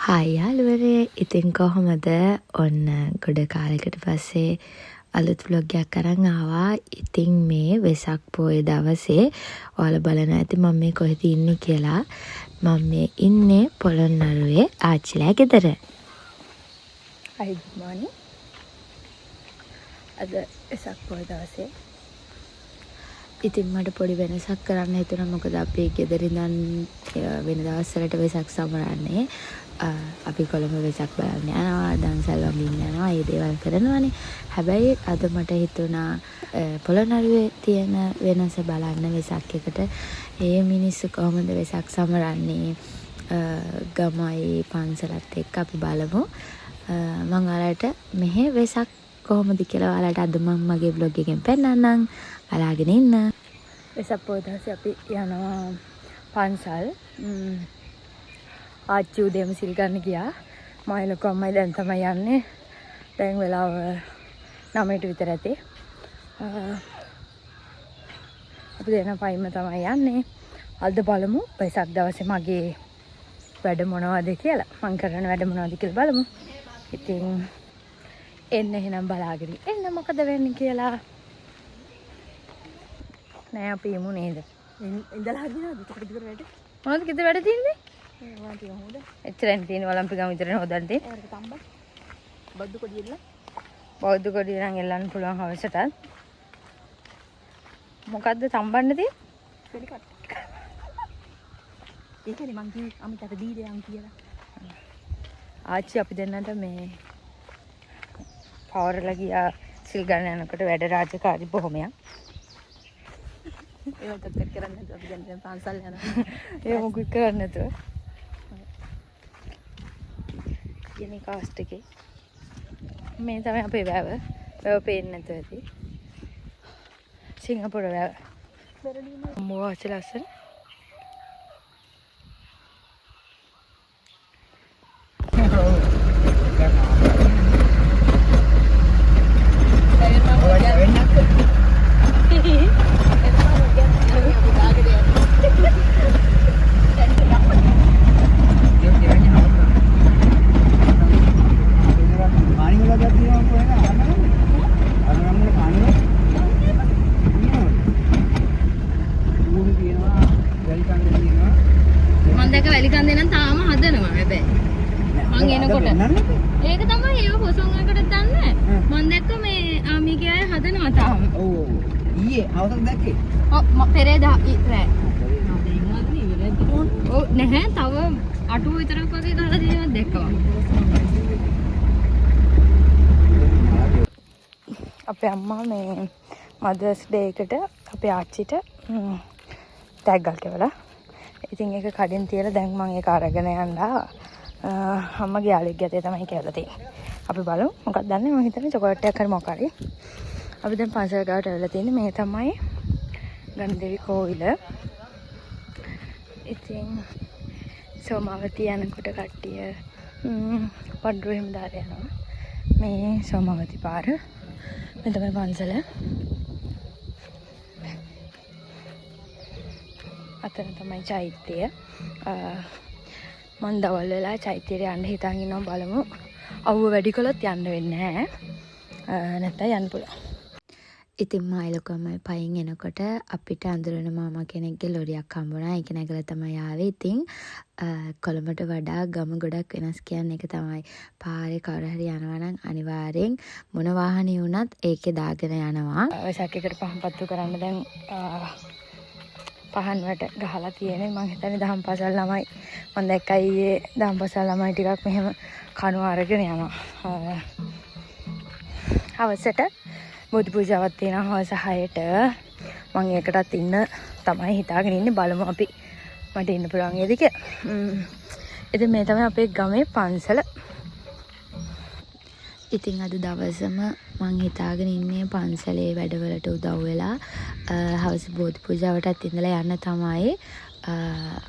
Hi යාළුවනේ. ඉතින් කොහොමද? ඔන්න ගොඩ කාලෙකට පස්සේ අලුත් vlog එකක් අරන් ආවා. ඉතින් මේ වෙසක් පොය දවසේ ඔයාලා බලන්න ඇති මම මේ කොහෙද ඉන්නේ කියලා. මම මේ ඉන්නේ පොළොන්නරුවේ ආච්චිලා ගෙදර. Hi, good morning. අද වෙසක් පොය දවසේ ඉතින් මට පොඩි වෙනසක් කරන්න හිතුණා. මොකද අපි ගෙදර ඉඳන් වෙන දවස්වලට වෙසක් සමරන්නේ. අපි කොළඹ වෙසක් බලන්න යනවා, දන්සල් වඳින්න යනවා, ඒ දේවල් කරනවානේ. හැබැයි අද මට හිතුණා පොළොන්නරුවේ තියෙන වෙනස බලන්න වෙසක් එකට. ඒ මිනිස්සු කොහොමද වෙසක් සමරන්නේ? ගමයි පන්සලත් එක්ක අපි බලමු. මම ඔයාලට මෙහෙ වෙසක් කොහොමද කියලා ඔයාලට අද මම මගේ vlog එකෙන් පෙන්නන්නම්. බලාගෙන ඉන්න. වෙසක් පොය දවසේ අපි යනවා පන්සල්. ආච්චි උදේම සිල් ගන්න ගියා. මයි ලොකු අම්මයි දැන් තමයි යන්නේ. දැන් වෙලාව 9ට විතර ඇති. අපි දෙන පයින්ම තමයි යන්නේ. අද බලමු වෙසක් දවසේ මගේ වැඩ මොනවද කියලා. මම කරන වැඩ මොනවද කියලා බලමු. ඉතින් එන්න එහෙනම් බලාගෙන එන්න මොකද වෙන්නේ කියලා. නෑ අපි යමු නේද? ඉඳලා හදිනවද? ටික ටික වැඩ. මොනවද කිව්ද වැඩ තියෙන්නේ? ඒවා තියෙන හොද. එච්චරෙන් තියෙන ඔලම්පික් ගම විතරනේ හොදන්න තියෙන්නේ. ඒකට තම්බ. බද්දු කොඩිය ඉල්ල. බෞද්ධ කොඩිය නම් එල්ලන්න පුළුවන් හවසටත්. මොකද්ද තම්බන්න තියෙන්නේ? පිළිකට්. ඒකනේ මං කිව්වේ අමිතට දීලා යන් කියලා. ආච්චි අපි දෙන්නට මේ පවරලා ගියා සිල් ගන්න යනකොට වැඩ රාජකාරි බොහොමයක්. ඒවත් අත්‍තර කරන්නේ නැතුව අපි දැන් පන්සල් යනවා. ඒ මොකුත් කරන්නේ නැතුව. යන්නේ කාස්ට් එකේ. මේ තමයි අපේ වැව. වැව පේන්නේ නැතුව ඇති. සිංගප්පූරු වැව. මොකක්ද ලස්සන? ඒක තමයි ඒව පොසොන් එකකට දාන්නේ. මම දැක්ක මේ ආමිගේ අය හදනවා තාම. ඔව්. ඊයේ හවසක් දැක්කේ. ඔව් පෙරේදා රෑ. ඔව් නැහැ තව 8 විතරක් වගේ ගහලා තියෙනවා දැක්කම. අපේ අම්මා මේ මදර්ස් ඩේ එකට අපේ ආච්චිට ටැග්ගක් කළා. ඉතින් ඒක කඩෙන් තියලා දැන් මම ඒක අරගෙන යනවා. අම්මගේ යාළුවෙක් ගැතේ තමයි කියලා තියෙන්නේ. අපි බලමු මොකක්ද දන්නේ. මම හිතන්නේ චොකලට් එකක් හරි මොකක් හරි. අපි දැන් පන්සල් ගාවට ඇවිල්ලා තියෙන්නේ. මේ තමයි ගණදේවි කෝවිල. ඉතින් සෝමාවතී යනකොට කට්ටිය පඩුව එහෙම දාලා යනවා. මේ සෝමාවතී පාර. මේ තමයි පන්සල. අතන තමයි චෛත්‍යය. මන් දවල් වෙලා චෛත්‍යයට යන්න හිතාගෙන ඉන්නවා. බලමු. අවුව වැඩි කළොත් යන්න වෙන්නේ නැහැ. නැත්නම් යන්න පුළුවන්. ඉතින් මයි ලොකමයි පයින් එනකොට අපිට අඳුරන මාමා කෙනෙක්ගේ ලොරියක් හම්බුණා. ඒක නැගලා තමයි ආවේ. ඉතින් කොළඹට වඩා ගම ගොඩක් වෙනස් කියන්නේ ඒක තමයි. පාරේ කවුරු හරි යනවා නම් අනිවාර්යෙන් මොන වාහනේ වුණත් ඒකේ දාගෙන යනවා. වෙසක් එකට පහන් පත්තු කරන්න දැන් පහන් වලට ගහලා තියෙන්නේ. මං හිතන්නේ දහම් පාසල් ළමයි. මම දැක්කා ඊයේ දහම් පාසල් ළමයි ටිකක් මෙහෙම කණු අරගෙන යනවා. හවසට බුදු පූජාවක් තියෙනවා හවස 6ට. මම ඒකටත් ඉන්න තමයි හිතාගෙන ඉන්නේ. බලමු අපි මට ඉන්න පුළුවන් වේද කියලා. ඉතින් මේ තමයි අපේ ගමේ පන්සල. ඉතින් අද දවසම මං හිතාගෙන ඉන්නේ පන්සලේ වැඩවලට උදව් වෙලා හවස බෝධි පූජාවටත් ඉඳලා යන්න තමයි.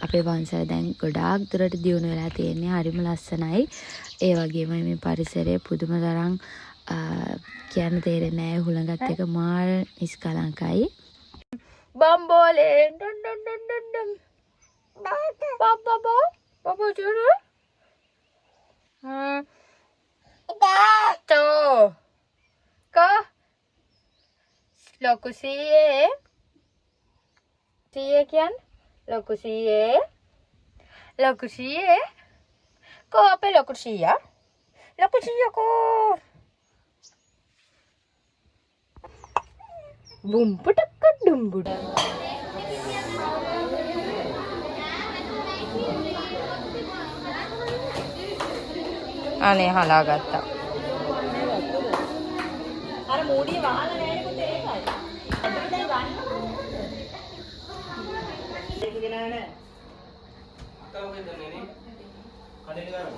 අපේ පන්සල දැන් ගොඩාක් දුරට දියුණු වෙලා තියෙන්නේ. හරිම ලස්සනයි. ඒ වගේම මේ පරිසරය පුදුම තරම් කියන්න තේරෙන්නේ නැහැ. හුළඟත් එක මාර නිස්කලංකයි. බම්බෝලේ ඩොන් ඩොන් ඩොන් ඩොන් ඩොන් බබ්බා බබ්බා චුරු ලොකු සීයේ කියන්නේ ලොකු සීයේ කෝ අපේ ලොකු සීයා කෝ බුම්පටක්ක ඩුම්බුඩ අනේ හලා ගත්තා අර මූඩිය වහලා නැහැ පුතේ ඒකයි අදට දැන් ගන්න ඒක ගෙන නැහැ අක්කා මොකද දන්නේ නේ කඩේට ගන්න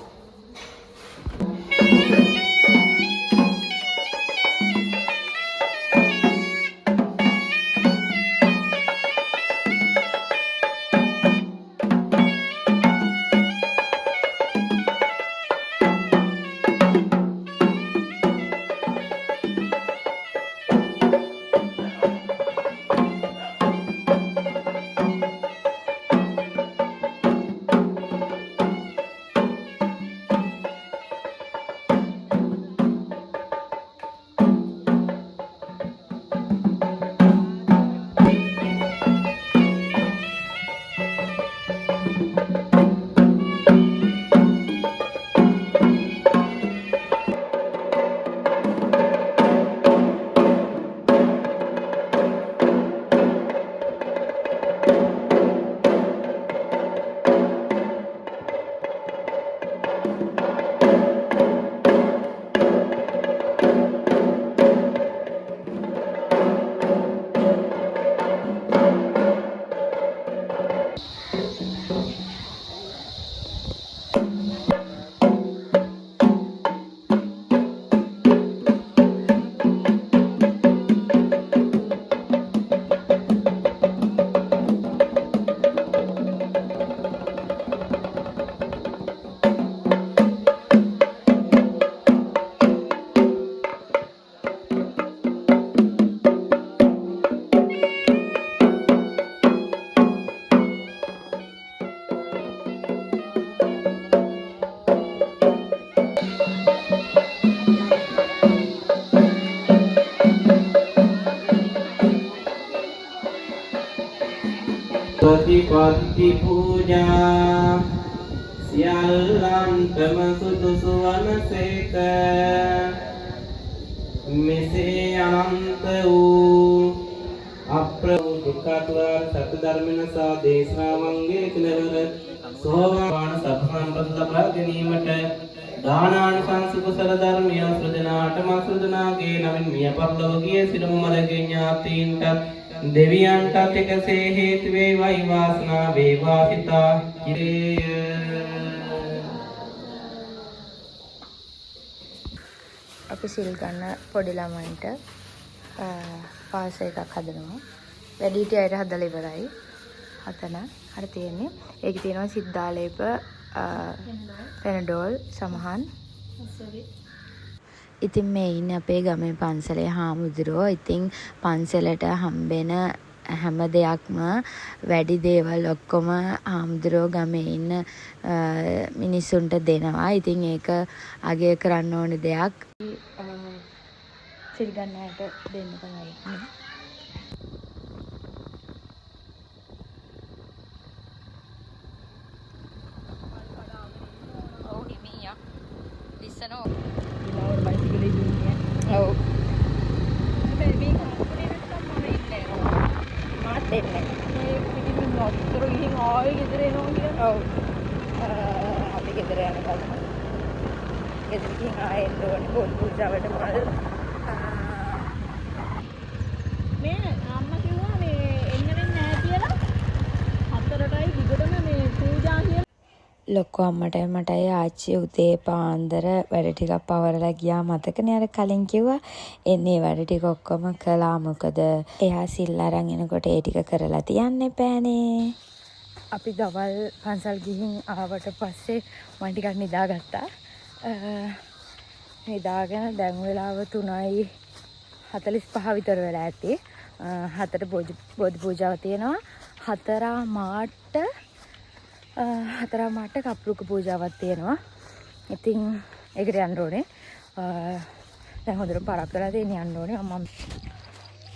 ප්‍රතිපත්ති පූජා සියල්ලන්ටම සුදුසු වනසේක මෙසේ අනන්ත වූ අප්‍රදුක්ඛාතුරාර සත්‍ය ධර්මනසා දේශනාවන්ගේ කෙලවර සෝවාන් සත්සම්පත ලබා ගැනීමට දානානිසංස කුසල ධර්මය සෘජනාට මසෘජනාගේ නමින් මිය පරලොව ගිය සිළුම මළගේ ඥාතීන්ට දෙවියන්ටත් එකසේ හේතු වේවායි වාසනා වේවා සිතා කිරේය. අපි සිල් ගන්න පොඩි ළමයින්ට පාස එකක් හදනවා. වැඩිහිටියන්ට හදලා ඉවරයි. හතන හරි තියෙන්නේ. ඒකේ තියෙනවා සිද්ධාලේප, පෙනඩෝල්, සමහන්. ඉතින් මේ ඉන්නේ අපේ ගමේ පන්සලේ හාමුදුරුවෝ. ඉතින් පන්සලට හම්බෙන හැම දෙයක්ම වැඩි දේවල් ඔක්කොම හාමුදුරුවෝ ගමේ ඉන්න මිනිස්සුන්ට දෙනවා. ඉතින් ඒක අගය කරන්න ඕන දෙයක්. සිල් ගන්නට දෙන්න තමයි. ඔව් හිමියා ලිස්සනෝ ඔව්. බේබි කම්පැනි එකට තමයි ඉන්නේ. මාත් එන්නේ. මේ පිටින් නොතර ගිහින් ආයෙ ගෙදර එනවා කියලා. ඔව්. අපි ගෙදර යනකම්. ගෙදර ගිහින් ආයෙ එන්න ඕනේ පොල් පූජාවට මල්. මේ අම්මා කිව්වා මේ එන්න වෙන්නේ නැහැ කියලා. 4ටයි දිගටම මේ පූජා කියලා. ලොක්කු අම්මටයි මටයි ආච්චි උදේ පාන්දර වැඩ ටිකක් පවරලා ගියා. මතකනේ අර කලින් කිව්වා. එන්නේ වැඩ ටික ඔක්කොම කළා. මොකද එයා සිල් අරන් එනකොට ඒ ටික කරලා තියන්න එපානේ. අපි දවල් පන්සල් ගිහින් ආවට පස්සේ මම ටිකක් නිදාගත්තා. නිදාගෙන දැන් වෙලාව 3:45 විතර වෙලා ඇති. 4ට බෝධි පූජාව තියෙනවා. 4 මාට කප්රුක පූජාවක් තියෙනවා. ඉතින් ඒකට යන්න ඕනේ. දැන් හොඳට පරක් වෙලා තියෙන යන්න ඕනේ. අම්මා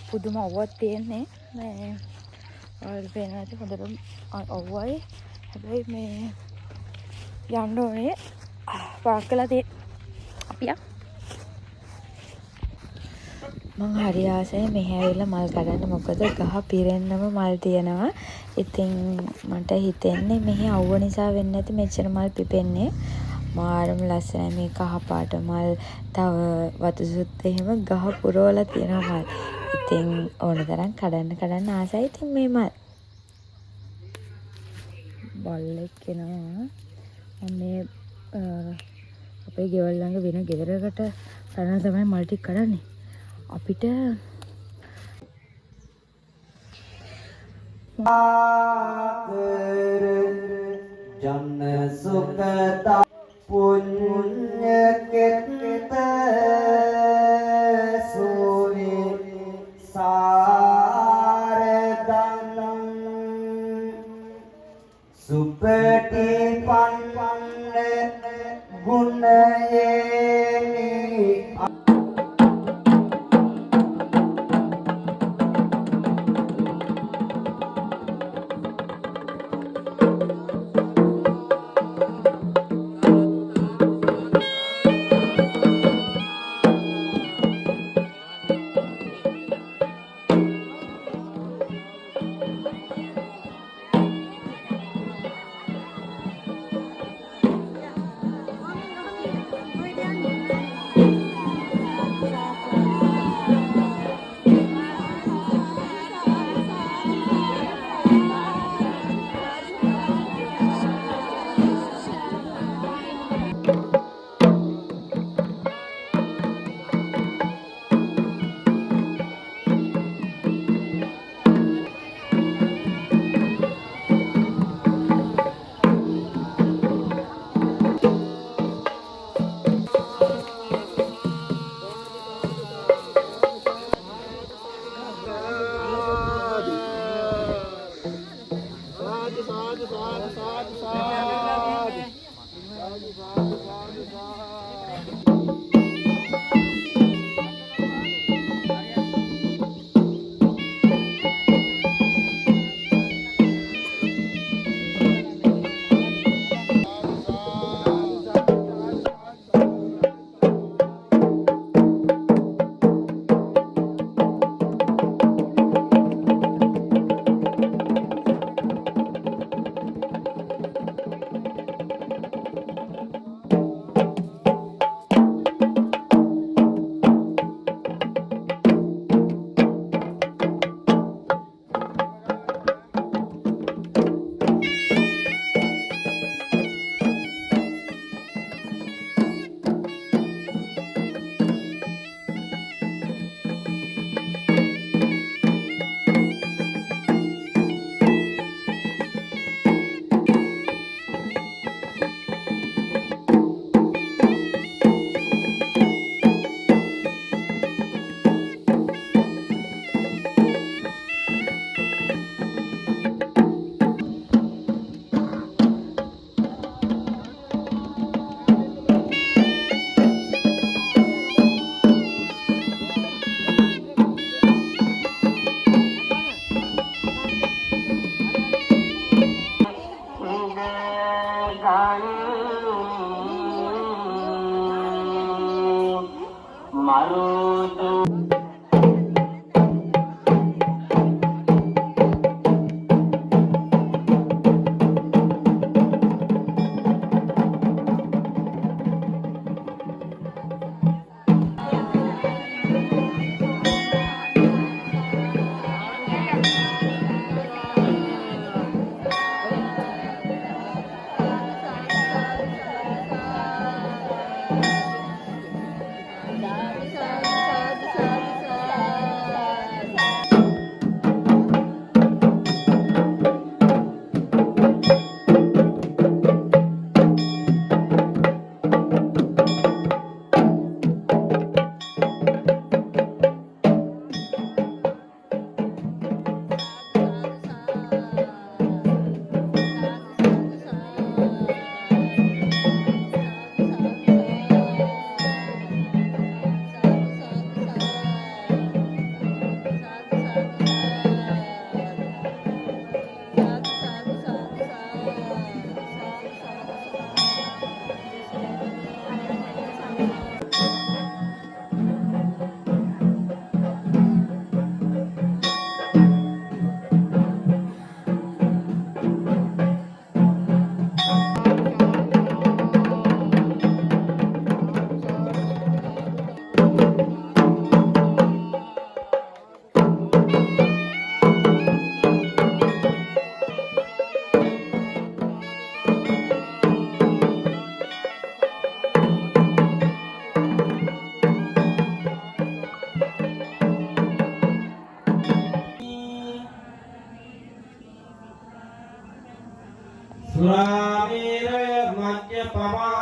පුදුම අවුවක් තියෙන්නේ මේ ඔයාලට පේනවා ඇති හොඳටම අවුවයි හැබැයි මේ යන්න ඕනේ පාක් කළා තියෙන අපි මං හරි ආසයි මෙහි ඇවිල්ලා මල් කඩන්න මොකද ගහ පිරෙන්නම මල් තියෙනවා. ඉතින් මට හිතෙන්නේ මෙහි අවුව නිසා වෙන්නේ නැති මෙච්චර මල් පිපෙන්නේ. මාරම ලස්සනයි මේ කහ පාට මල්. තව වතුසුත් එහෙම ගහ පුරවලා තියෙනවා මල්. ඉතින් ඕන තරම් කඩන්න ආසයි. ඉතින් මේ මල් බල්ලෙක් එනවා. මේ අපේ ගෙවල් ළඟ වෙන ගෙදරකට තරණ තමයි මල් ටික කඩන්නේ. අපිට ආකර ජන සුඛත පුඤ්ඤ කෙත සෝරි සාරදං සුපටි පන්න ගුණයේ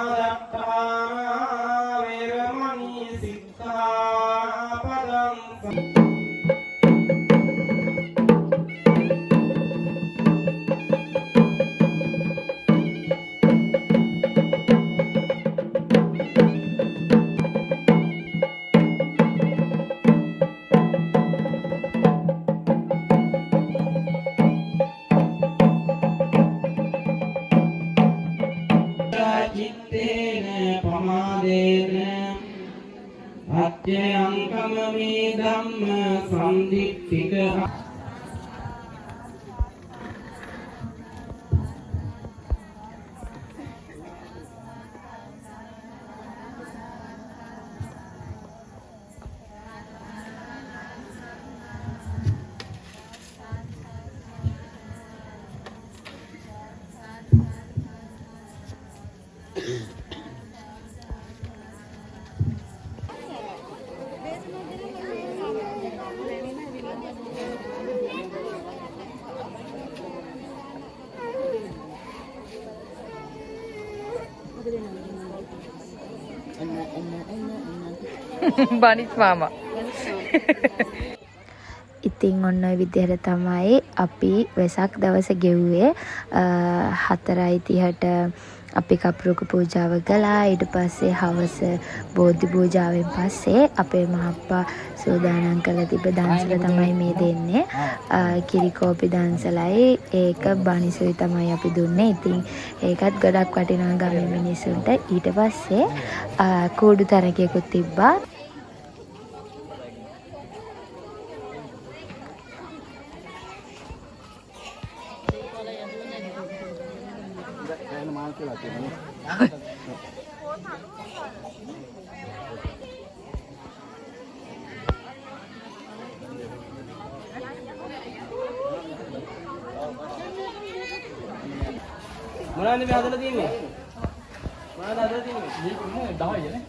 ආරක්ඛා වේරමණී සික්ඛාපදං චිත්තේන පමාදේන අත්‍යං කමමේ ධම්ම සම්දික්ඛික බනිත් මාමා. ඉතින් ඔන්න ඔය විදිහට තමයි අපි වෙසක් දවස ගෙව්වේ. 4:30ට අපි කපුරුක පූජාව කළා. ඊට පස්සේ හවස බෝධි පූජාවෙන් පස්සේ අපේ මහප්පා සූදානම් කරලා තිබ්බ දන්සල තමයි මේ දෙන්නේ. කිරිකෝපි දන්සලයි ඒක බනිසුයි තමයි අපි දුන්නේ. ඉතින් ඒකත් ගොඩක් වටිනවා ගමේ මිනිස්සුන්ට. ඊට පස්සේ කූඩු තරකයකුත් තිබ්බා. මොනවද මේ හදලා තියන්නේ? මොනවද හදලා තියන්නේ? මේක නේ 10 නේ.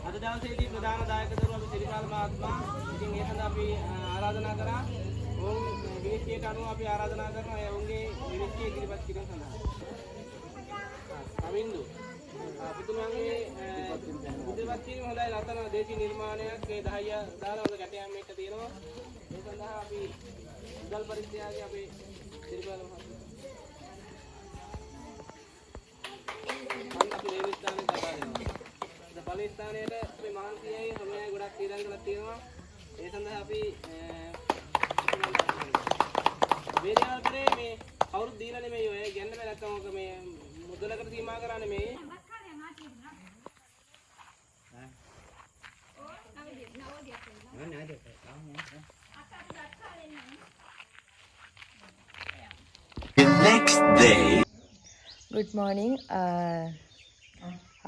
අද දවසේදී ප්‍රධාන දායකවරු අපි සිරිපාල මහත්මයා. ඉතින් ඒ සඳහා අපි ආරාධනා කරා. ඔවුන් විනිශ්චයට අනුව අපි ආරාධනා කරනවා ඔවුන්ගේ විනිශ්චය ඉදිරිපත් කිරීම සඳහා. අවින්දු. පුදුමගේ ඉදිරිපත් කිරීම හොඳයි ලතන දේශීය නිර්මාණයක් මේ 10 දාලා හොඳ කැටයම් එක තියෙනවා. ඒ සඳහා අපි උදල් පරිත්‍යාගයේ අපේ සිරිපාල මහත්මයා අපි මේ ස්ථානයේ තබා දෙනවා. පළවෙනි ස්ථානයේ අපි මාන්සියයි හැමයි ගොඩක් තීරණ කරලා තියෙනවා. ඒ සඳහා අපි වේදිකාවේ මේ කවුරුත් දීලා නෙමෙයි ඔය ගන්න බෑ නැත්නම් ඔක මේ මුදලකට සීමා කරා නෙමෙයි. next day. Good morning.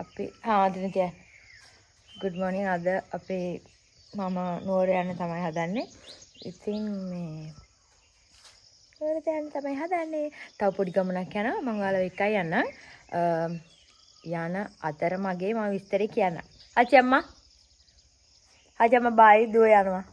අපි දිනතිය. Good morning. අද අපේ මම නුවර යන්න තමයි හදන්නේ. ඉතින් මේ නුවර යන්න තමයි හදන්නේ. තව පොඩි ගමනක් යනවා. මම ඔයාලව එක්කයි යන්න. යන අතර මගේ මම විස්තරේ කියන්න. ආච්චි අම්මා. ආච්චි අම්මා බයි දුව යනවා.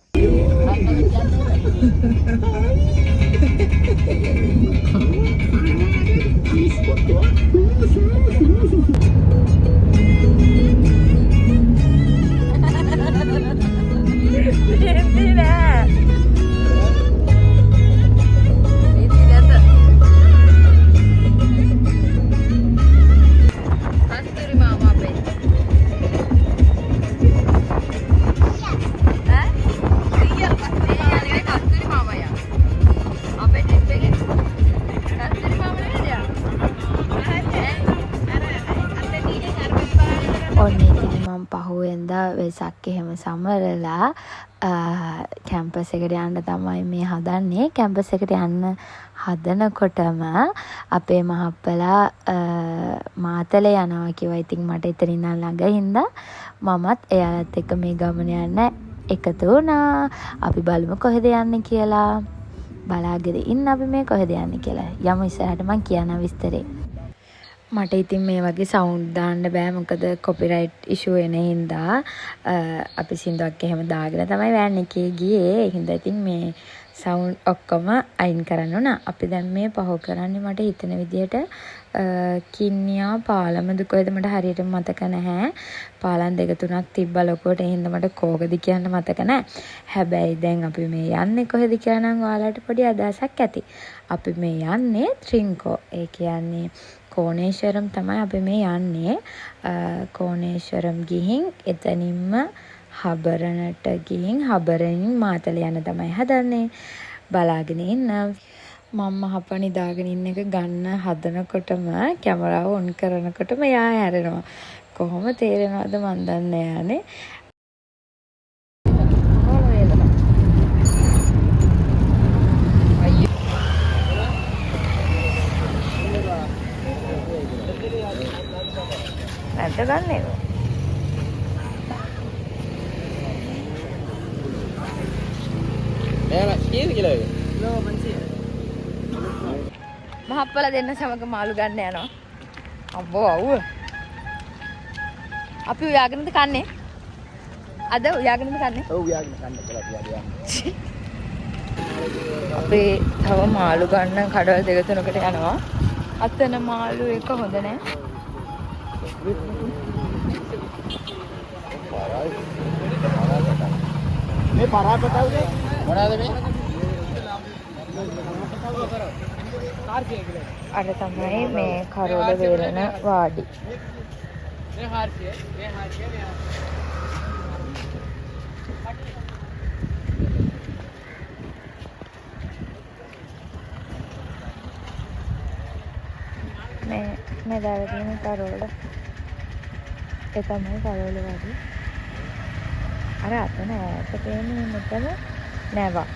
වෙසක් එහෙම සමරලා කැම්පස් එකට යන්න තමයි මේ හදන්නේ. කැම්පස් එකට යන්න හදනකොටම අපේ මහප්පලා මාතලේ යනවා කිව්වා. ඉතින් මට එතන ඉඳන් ළඟ හින්දා මමත් එයාලත් එක්ක මේ ගමන යන්න එකතු වුණා. අපි බලමු කොහෙද යන්නේ කියලා. බලාගෙන ඉන්න අපි මේ කොහෙද යන්නේ කියලා. යමු ඉස්සරහට මං කියනවා විස්තරේ. මට ඉතින් මේ වගේ සවුන්ඩ් දාන්න බෑ මොකද කොපිරයිට් ඉෂුව එන හින්දා අපි සින්දුවක් එහෙම දාගෙන තමයි වෑන් එකේ ගියේ. ඒ හින්දා ඉතින් මේ සවුන්ඩ් ඔක්කොම අයින් කරන්න උනා. අපි දැන් මේ පහු කරන්නේ මට හිතෙන විදියට කින්නියා පාලමද කොහෙද මට හරියට මතක නැහැ. පාලම් 2-3ක් තිබ්බා ලොකුවට. ඒ හින්දා මට කෝකද කියන්න මතක නැහැ. හැබැයි දැන් අපි මේ යන්නේ කොහෙද කියලා නම් ඔයාලට පොඩි අදහසක් ඇති. අපි මේ යන්නේ ත්‍රින්කෝ. ඒ කියන්නේ කෝණේශ්වරම් තමයි අපි මේ යන්නේ. කෝණේශ්වරම් ගිහින් එතනින්ම හබරනට ගිහින් හබරනින් මාතල යන තමයි හදන්නේ. බලාගෙන ඉන්න. මම හපනි දාගෙන ඉන්න එක ගන්න හදනකොටම කැමරාව ඔන් කරනකොටම යා හැරෙනවා. කොහොම තේරෙනවද මන් දන්නේ යන්නේ. නැද්ද ගන්නේ? මහප්පල දෙන්න සමග මාළු ගන්න යනවා. අబ్బෝ අවුව. අපි උයාගෙනද කන්නේ? අද උයාගෙනද කන්නේ? ඔව් උයාගෙන කන්න කියලා තියාගෙන. අපි තව මාළු ගන්න කඩවල 2-3කට යනවා. අතන මාළු එක හොඳ නැහැ. මේ පරාපතවුද මොනවාද මේ? අර තමයි මේ කරෝල වේලන වාඩි. මේ දාලා තියෙන කරෝල. ඒ තමයි කරෝල වාඩි. අර අතන ඈත පේන්නේ මෙතන නැවක්.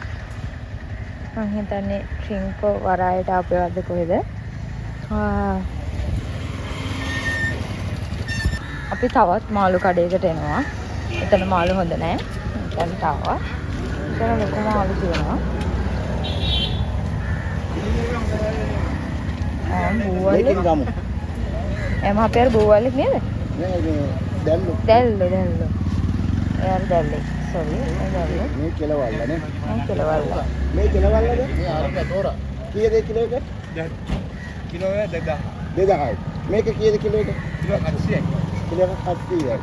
මං හිතන්නේ ත්‍රින්කෝ වරායට ආපේවද කොහෙද? අපි තවත් මාළු කඩේකට එනවා. එතන මාළු හොඳ නැහැ. එතන තාවා. එතන ලොකු මාළු තියෙනවා. මේකෙන් ගමු. එම අපේ බෝවල්ලෙක් නේද? මේ දැල්ලු. දැල්ලු. එයාර දැල්ලේ. සෝරි. දැල්ලු. මේ කෙලවල්ල නේ. මේ කෙලවල්ල. මේ කෙලවල්ලද? මේ ආරක තෝරා. කීයද කිලෝ එක? කිලෝ 2000. 2000යි. මේක කීයද කිලෝ එක? කිලෝ 700යි. කිලෝ 700යි.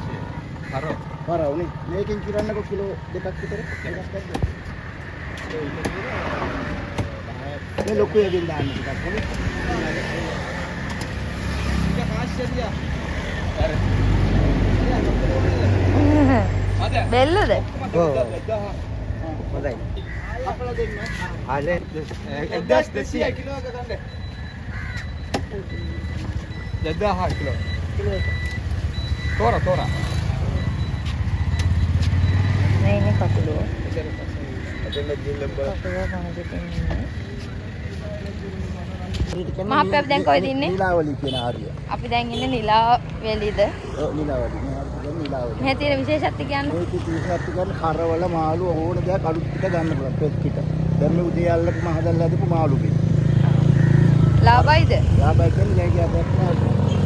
පරවනේ. මේකෙන් කිරන්නකො කිලෝ 2ක් විතර. එකක් ගන්න. මේ ලොකු එකකින් දාන්න ටිකක් කොනේ. ඒක කාශ්‍යදියා. බෙල්ලද? ඔව්. හොඳයි. අපල දෙන්න. ආලේ 1200 කිලෝ එක ගන්න. 2000 කිලෝ. කිලෝ එක. තෝරා. මේ ඉන්නේ කකුලෝ. අදෙන්න ගිල්ලම් බල. කකුලෝ මොනවද කියන්නේ? මහප්ප දැන් කොහෙද ඉන්නේ? නිලාවලි කියන හරිය. අපි දැන් ඉන්නේ නිලාවැලිද? ඔව් නිලාවලි. මේ හරිය නිලාවලි. මෙහි තියෙන විශේෂත්වය කියන්නේ? මේක විශේෂත්වය කියන්නේ කරවල මාළු ඕන දෙයක් අලුත් පිට ගන්න පුළුවන් පෙත් පිට. දැන් මේ උදේ අල්ලපු මහදල්ලා හදපු මාළු පිට. ලාභයිද? ලාභයි කියන්නේ නෑ කියා බැලුවා.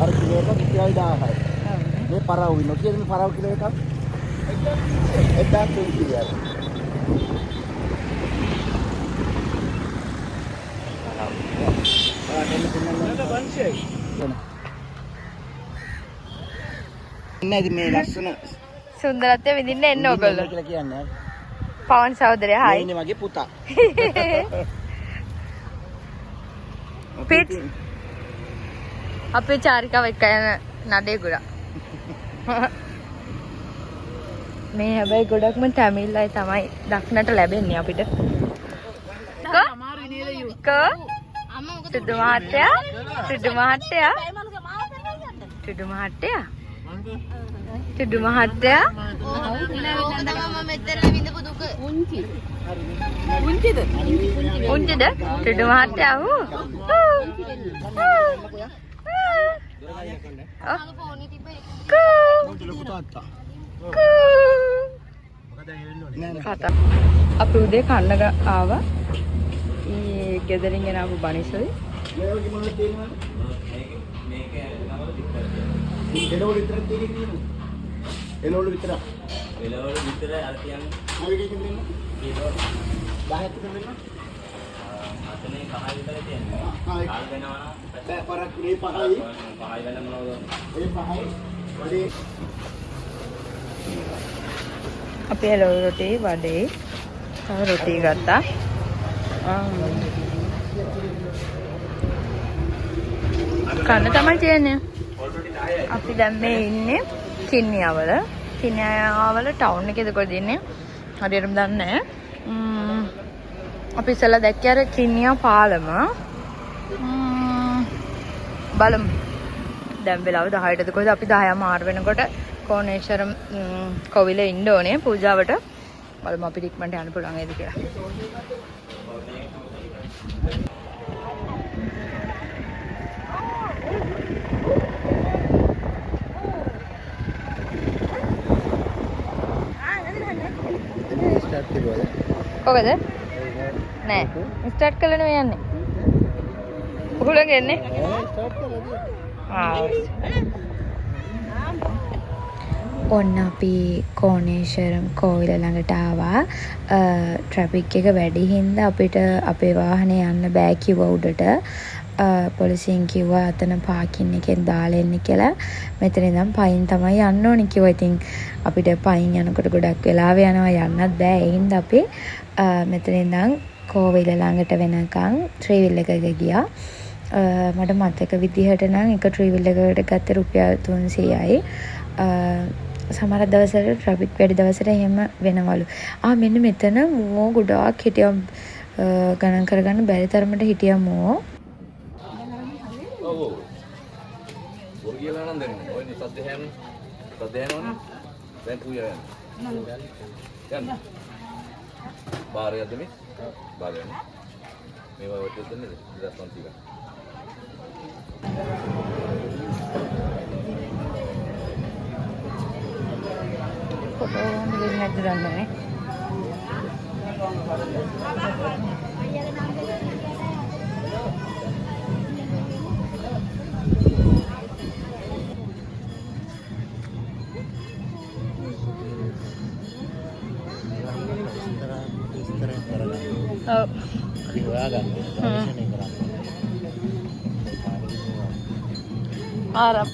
අර කිලෝ එකක් 1000යි. මේ පරාව වෙනවා. කීයද මේ පරාව කිලෝ එකක්? 1200යි. නේද මේ ලස්සන සුන්දරත්වය විඳින්න එන්න ඕගොල්ලෝ කියලා කියන්නේ. පවන් සහෝදරයා හායි. මේ මගේ පුතා. පිට අපේ චාරිකාව එක්ක යන නඩේ ගුරා. මේ හැබැයි ගොඩක්ම තැමිල් අය තමයි දක්නට ලැබෙන්නේ අපිට. කෝ සුදු මහත්තයා සුදු මහත්තයා සුදු මහත්තයා සුදු මහත්තයා උන්චිද සුදු මහත්තයා අපි උදේ කන්න ආවා. ගෙදරින් ගෙනාවු බනිසොයි එළවලු විතරක් තියෙන්නේ. එළවලු විතරක්. එළවලු විතර අර කියන්නේ මොකෙකින් දෙන්නේ? කීලෝ 10ක් දෙන්න. අතනේ 5 විතර තියෙනවා. කාල් වෙනවා නම් පරක් මේ 5යි. 5 වෙන මොනවද? ඒ 5යි. වඩේ අපි එළවලු රොටි වඩේ තව රොටි ගත්තා. කන්න තමයි තියෙන්නේ. අපි දැන් මේ ඉන්නේ කින්නියාවල. කින්නියාවල ටවුන් එකේද කොහෙද ඉන්නේ? හරියටම දන්නේ නැහැ. අපි ඉස්සෙල්ලා දැක්කේ අර කින්නියා පාලම. බලමු. දැන් වෙලාව 10ටද කොහෙද? අපි 10:00 වෙනකොට කෝණේශ්වරම් කොවිලේ ඉන්න ඕනේ පූජාවට. බලමු අපිට ඉක්මනට යන්න පුළුවන් වේද කියලා. ස්ටාර්ට් කරුවාද? කොහෙද? නෑ. ස්ටාර්ට් කළා නෙවෙයි යන්නේ. උහුලගෙන එන්නේ. ස්ටාර්ට් කළාද? ඔන්න අපි කෝණේශ්වරම් කෝවිල ළඟට ආවා. ට්‍රැෆික් එක වැඩි හින්දා අපිට අපේ වාහනේ යන්න බෑ කිව්වා උඩට. පොලිසියෙන් කිව්වා අතන පාකින් එකෙන් දාලා එන්න කියලා. මෙතන ඉඳන් පයින් තමයි යන්න ඕනේ කිව්වා. ඉතින් අපිට පයින් යනකොට ගොඩක් වෙලාව යනවා යන්නත් බෑ. ඒ හින්දා අපි මෙතන ඉඳන් කෝවිල ළඟට වෙනකන් ට්‍රේවිල් එකක ගියා. මට මතක විදිහට නම් එක ට්‍රේවිල් එකකට ගත්තේ රුපියල් 300යි. සමහර දවසට ට්‍රැෆික් වැඩි දවසට එහෙම වෙනවලු. මෙන්න මෙතන මෝ ගොඩාක් හිටියා. ගණන් කරගන්න බැරි තරමට හිටියා මෝ. ඔව් ඔව්. ඔය කියලා නම් දැන් ඔය සද්ද හැමෝනේ. දැන් පුයා යන්න. බාරයක්ද මේ? බාරයනේ. මේවා ඔය දෙන්නේ 2500ක්. ෆොටෝ දෙන්න නැද්ද දන්නේ නැහැ. ඔව්. හොයාගන්න. පරිශීලනය කරන්න. ආරම්.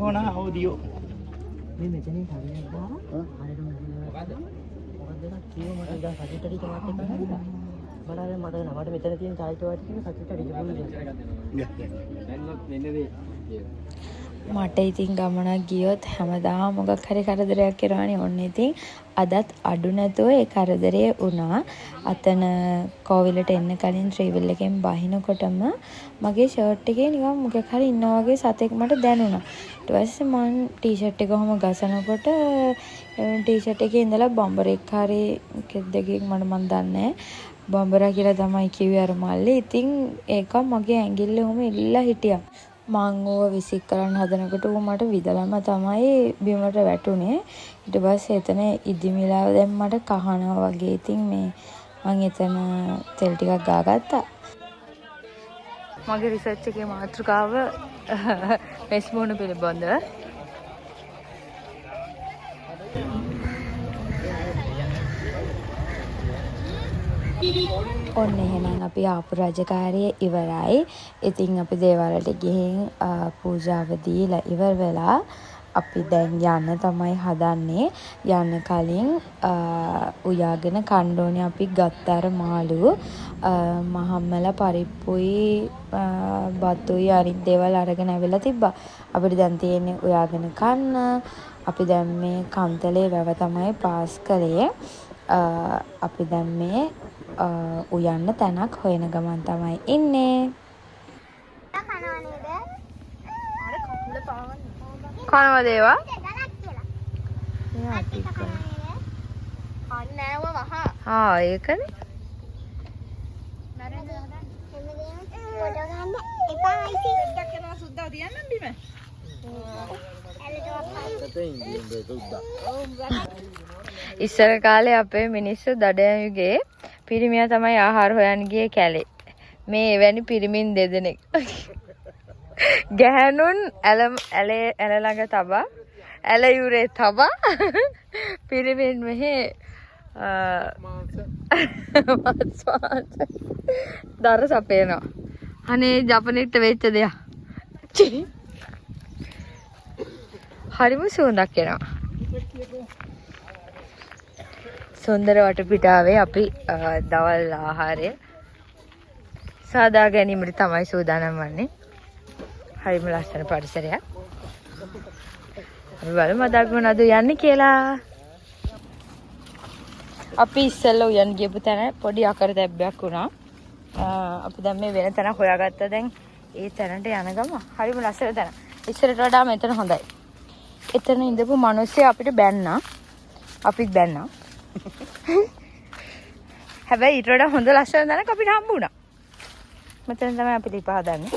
කොහොන අවදියෝ මේ මෙතනින් හරියට දාලා හරියට මොකද්ද කිව්ව මට ඉතින් සතුටට ටික මාත් එක්ක බලන්න මට නමට මෙතන තියෙන චායිට වාටි කියන සතුටට ටික මට ඉතින් ගමනක් ගියොත් හැමදාම මොකක් හරි කරදරයක් කරවනේ. ඔන්න ඉතින් අදත් අඩු නැතුව ඒ කරදරේ වුණා. අතන කෝවිලට එන්න කලින් ට්‍රේවල් එකෙන් බහිනකොටම මගේ ෂර්ට් එකේ නිකන් මොකක් හරි ඉන්නා වගේ සතෙක් මට දැනුණා. ඊට පස්සේ මම ටී-ෂර්ට් එක කොහොම ගසනකොට ටී-ෂර්ට් එකේ ඉඳලා බම්බරෙක් හරි දෙකක් මම දන්නේ බම්බරා කියලා තමයි කිව්වේ අර මල්ලේ. ඉතින් ඒක මගේ ඇඟිල්ලේ ඔහොම ඉල්ලලා හිටියා. මං ඕව විසික් කරන්න හදනකොට ඌ මට විදලම තමයි බිමට වැටුනේ. ඊට පස්සේ එතන ඉදිමිලාව දැන් මට කහනවා වගේ. ඉතින් මේ මං එතන තෙල් ටිකක් ගාගත්තා. මගේ රිසර්ච් එකේ මාතෘකාව වෙස්මුණු පිළිබඳ. ඔන්න එහෙනම් අපි ආපු රාජකාරිය ඉවරයි. ඉතින් අපි දේවාලයට ගිහින් පූජාව දීලා ඉවර වෙලා අපි දැන් යන්න තමයි හදන්නේ. යන්න කලින් උයාගෙන කන්න ඕනේ අපි ගත්ත මාළු මහම්මලා පරිප්පුයි බතුයි අනිත් දේවල් අරගෙන ඇවිල්ලා තිබ්බා. අපිට දැන් තියෙන්නේ උයාගෙන කන්න. අපි දැන් මේ කන්තලේ වැව තමයි පාස් කරේ. අපි දැන් මේ උයන්න තැනක් හොයන ගමන් තමයි ඉන්නේ. කනවද ඒවා? ඒකනේ. ඉස්සර කාලේ අපේ මිනිස්සු දඩයම් යුගයේ පිරිමියා තමයි ආහාර හොයන්න ගියේ කැලේ. මේ එවැනි පිරිමින් දෙදෙනෙක්. ගැහණුන් ඇල ළඟ තබා ඇල යුරේ තබා පිරිමින් මෙහි දර සපේනවා. අනේ ජපනෙට වෙච්ච දෙයක්. හරිම සුවඳක් එනවා. සුන්දර වටපිටාවේ අපි දවල් ආහාරය සාදා ගැනීමට තමයි සූදානම් වන්නේ. හරිම ලස්සන පරිසරයක්. අපි බලමු අද අපි මොනවද යන්නේ කියලා. අපි ඉස්සෙල්ලා උයන් ගියපු තැන පොඩි අකරතැබ්බයක් වුණා. අපි දැන් මේ වෙන තැන හොයාගත්තා. දැන් ඒ තැනට යන ගම හරිම ලස්සන තැන. ඉස්සරට වඩා මෙතන හොඳයි. එතන ඉඳපු මිනිස්සු අපිට බැන්නා. අපිත් බැන්නා. හැබැයි ඊට වඩා හොඳ ලස්සන තැනක් අපිට හම්බ වුණා. මෙතන තමයි අපි ලිප හදන්නේ.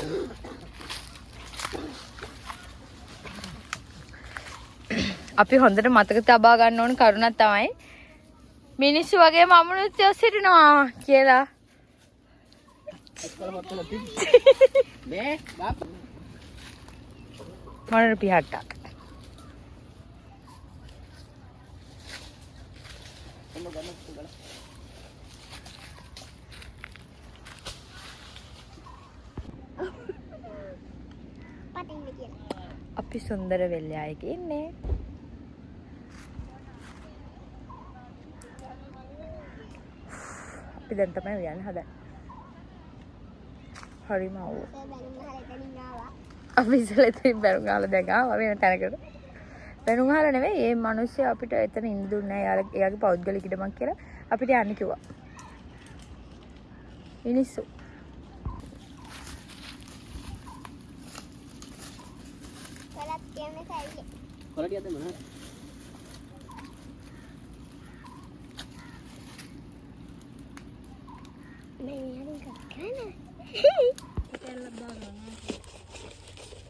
අපි හොඳට මතක තබා ගන්න ඕන කරුණක් තමයි මිනිස්සු වගේම අමනුෂ්‍යයෝ සිටිනවා කියලා. මොනර පිහට්ටක්. අපි සුන්දර වෙල්යායක ඉන්නේ. අපි දැන් තමයි යන්නේ හදන්නේ. හරිම අවු. අපි ඉස්සෙල්ලා ඉතින් බැනුම් අහලා දැන් ආවා වෙන තැනකට. බැනුම් අහලා නෙවෙයි මේ මිනිස්සු අපිට එතන ඉන්න දුන්නේ නැහැ. එයාගේ පෞද්ගලික ඉඩමක් කියලා අපිට යන්න කිව්වා. මිනිස්සු කොලටියක්ද මොනවද?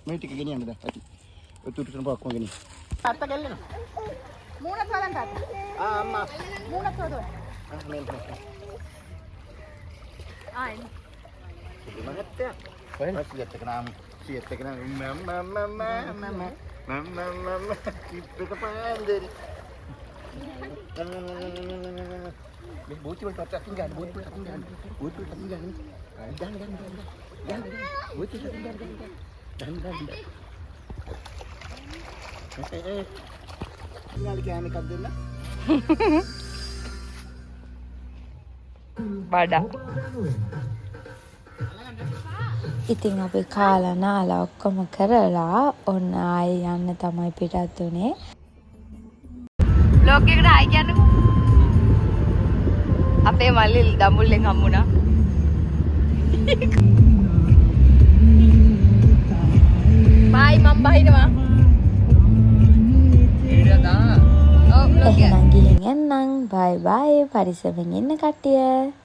මේ ටික ගෙනියන්න දැන් ඇති. ඔය තුටුසන පොක්කම ගෙනියන්න. තාත්තා ගැල්ලෙනවා. මූණත් හොදන්න තාත්තා. අම්මා. මූණත් හොදන්න. එන්න. මහත්තයා. කොහෙන්ද? සියත් එක නාම. සියත් එක නාම. කිප්පෙට පාන්දරි. මේ බෝටි වලට අතින් ගන්න. බෝටි වලට අතින් ගන්න. බෝටි වලට අතින් ගන්න. ගන්න. බෝටි වලට අතින් ගන්න. ගන්න. යාලි කෑම එකක් දෙන්න. බඩ. ඉතින් අපි කාලා නාලා ඔක්කොම කරලා ඔන්න ආයෙ යන්න තමයි පිටත් උනේ. බ්ලොග් එකට ආයි කියන්නකෝ. අපේ මල්ලි දඹුල්ලෙන් හම්බුණා. බයි මම බහිනවා. එහෙනම් ගිහින් එන්නම්. බයි බයි පරිස්සමෙන් ඉන්න කට්ටිය.